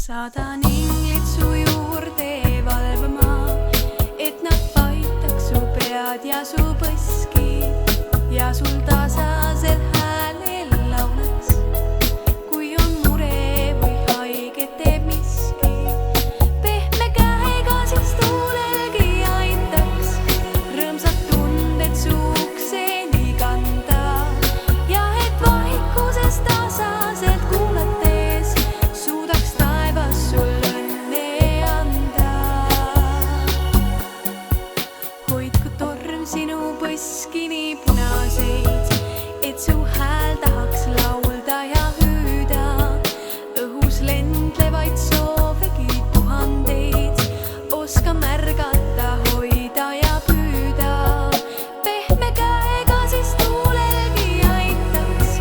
Saadan inglid su juurde valvama, et nad paitaks su pead ja su põski ja sul tasasel häälel laulaks. Kui on mure või haiget teeb miski, pehme käega siis tuulelgi aitaks rõõmsad tunded su ukseni kanda ja et vaikuses tasaselt kuulates suudaks taevas sul õnne anda. Hoidku torm sinu põski nii punaseid, et su hääl tahaks laulda ja hüüda. Õhus lendlevaid soovegi tuhandeid, oska märgata, hoida ja püüda. Pehme käega siis tuulelgi aitaks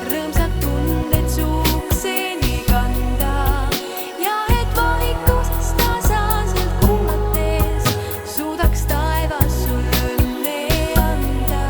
rõõmsad tunded su ukseni kanda ja et vaikuses tasaselt kuulates suudaks taevas sul õnne anda.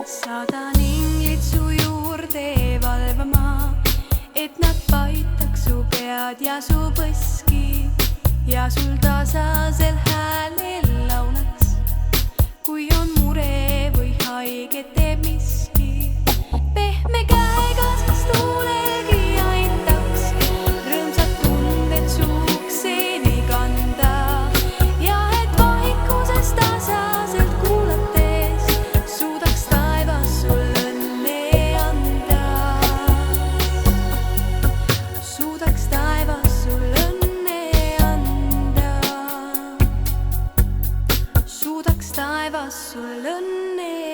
Saadan inglid su juurde valvama, et nad paitaks su pead ja su põski ja sul tasasel häälel laulaks. Kui on mure või haiget teeb miski, pehme käega siis tuulelgi aitaks rõõmsad tunded su ukseni kanda ja et vaikuses tasaselt kuulates suudaks taevas sul õnne anda. Suudaks taevas sul õnne anda. Suudaks taevas sul õnne